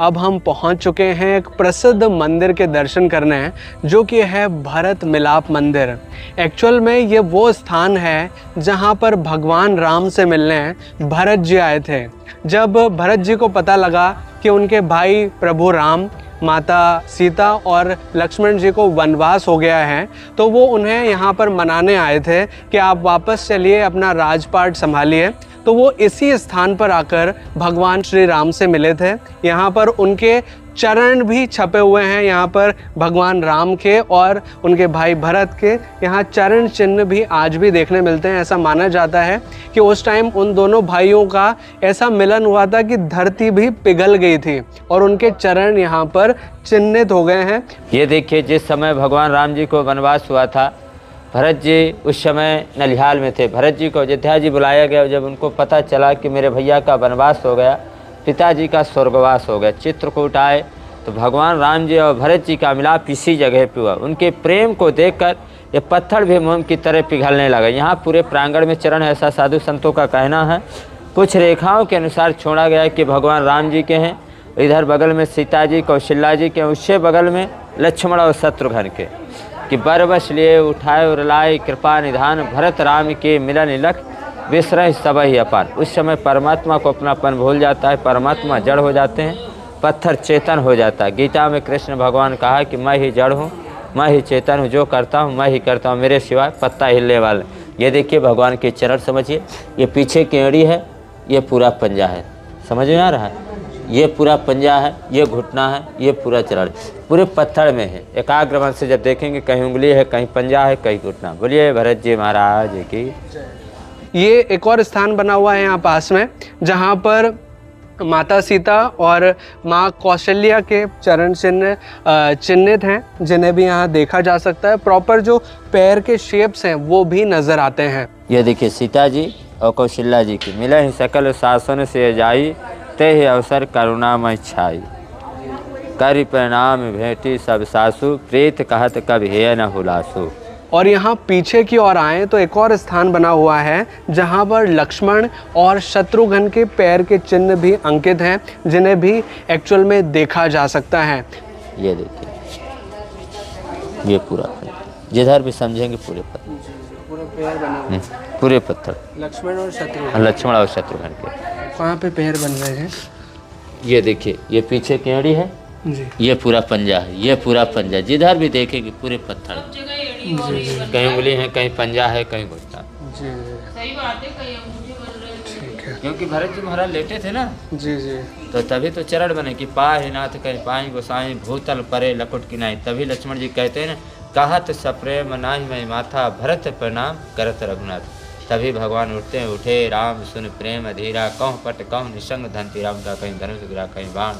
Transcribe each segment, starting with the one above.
अब हम पहुंच चुके हैं एक प्रसिद्ध मंदिर के दर्शन करने, जो कि है भरत मिलाप मंदिर। एक्चुअल में ये वो स्थान है जहां पर भगवान राम से मिलने भरत जी आए थे। जब भरत जी को पता लगा कि उनके भाई प्रभु राम, माता सीता और लक्ष्मण जी को वनवास हो गया है, तो वो उन्हें यहाँ पर मनाने आए थे कि आप वापस चलिए, अपना राजपाट संभालिए। तो वो इसी स्थान पर आकर भगवान श्री राम से मिले थे। यहाँ पर उनके चरण भी छपे हुए हैं, यहाँ पर भगवान राम के और उनके भाई भरत के यहाँ चरण चिन्ह भी आज भी देखने मिलते हैं। ऐसा माना जाता है कि उस टाइम उन दोनों भाइयों का ऐसा मिलन हुआ था कि धरती भी पिघल गई थी और उनके चरण यहाँ पर चिन्हित हो गए हैं। ये देखिए, जिस समय भगवान राम जी को वनवास हुआ था, भरत जी उस समय नलिहाल में थे। भरत जी को अयोध्या जी बुलाया गया। जब उनको पता चला कि मेरे भैया का वनवास हो गया, पिताजी का स्वर्गवास हो गया, चित्रकूट आए तो भगवान राम जी और भरत जी का मिलाप इसी जगह पे हुआ। उनके प्रेम को देखकर ये पत्थर भी मोम की तरह पिघलने लगा। यहाँ पूरे प्रांगण में चरण है, ऐसा साधु संतों का कहना है। कुछ रेखाओं के अनुसार छोड़ा गया कि भगवान राम जी के हैं, इधर बगल में सीता जी कौशल्या जी के, उससे बगल में लक्ष्मण और शत्रुघ्न के, कि बरबस लिए उठाए और लाए कृपा निधान, भरत राम के मिलन लख विसरह सबहि अपार। उस समय परमात्मा को अपनापन भूल जाता है, परमात्मा जड़ हो जाते हैं, पत्थर चेतन हो जाता है। गीता में कृष्ण भगवान कहा कि मैं ही जड़ हूँ, मैं ही चेतन हूँ, जो करता हूँ मैं ही करता हूँ, मेरे सिवाय पत्ता हिलने वाला। ये देखिए भगवान के चरण समझिए। ये पीछे की एड़ी है, ये पूरा पंजा है, समझ में आ रहा है? ये पूरा पंजा है, ये घुटना है, ये पूरा चरण पूरे पत्थर में है। एकाग्र मन से जब देखेंगे, कहीं उंगली है, कहीं पंजा है, कहीं घुटना। बोलिए भरत जी महाराज की। ये एक और स्थान बना हुआ है यहाँ पास में, जहाँ पर माता सीता और माँ कौशल्या के चरण चिन्ह चिन्हित हैं, जिन्हें भी यहाँ देखा जा सकता है। प्रॉपर जो पैर के शेप्स हैं वो भी नज़र आते हैं। ये देखिए सीता जी और कौशल्या जी की मिले ही सकल शासन से जाई, ते ही अवसर करुणामय छाई, करि प्रणाम भेंटी सब सासु, प्रीत कहत कब हे न हुलासु। और यहाँ पीछे की ओर आएँ तो एक और स्थान बना हुआ है जहाँ पर लक्ष्मण और शत्रुघ्न के पैर के चिन्ह भी अंकित हैं, जिन्हें भी एक्चुअल में देखा जा सकता है। ये देखिए, ये पूरा जिधर भी समझेंगे पूरे पत्थर, पूरे पैर बने हुए, पूरे पत्थर, लक्ष्मण और शत्रुघ्न के। कहाँ पे पैर बन रहे हैं? ये देखिए, ये पीछे की एड़ी है जी, ये पूरा पंजा है, ये पूरा पंजा, जिधर भी देखेंगे पूरे पत्थर। कहीं उंगली है, कहीं पंजा है, कहीं घुटना। सही बात है, कहीं अंगूठे बन रहे हैं। ठीक है, क्योंकि भरत जी महाराज लेटे थे ना जी जी, तो तभी तो चरण बने कि पाहि नाथ कहीं पाई गोसाई, भूतल परे लकुट की नाई। तभी लक्ष्मण जी कहते हैं ना, कहत सप्रेम नाही मैं माथा, भरत प्रणाम करत रघुनाथ। तभी भगवान उठते हैं, उठे राम सुन प्रेम धीरा, कहूँ पट कहूँ निसंग धनती राम का, कहीं धनुष गिरा कहीं बाण।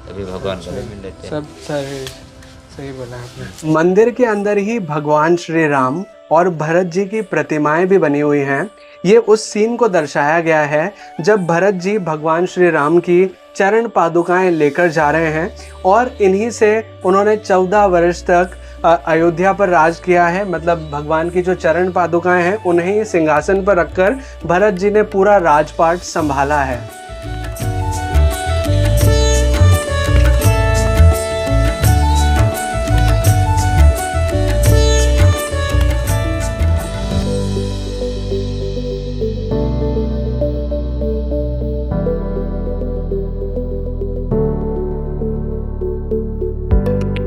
तभी भगवान गले मिल लेते हैं। सब सही बोला आपने। मंदिर के अंदर ही भगवान श्री राम और भरत जी की प्रतिमाएं भी बनी हुई हैं। ये उस सीन को दर्शाया गया है जब भरत जी भगवान श्री राम की चरण पादुकाएं लेकर जा रहे हैं और इन्हीं से उन्होंने 14 वर्ष तक अयोध्या पर राज किया है। मतलब भगवान की जो चरण पादुकाएं हैं उन्हें सिंहासन पर रखकर भरत जी ने पूरा राजपाट संभाला है।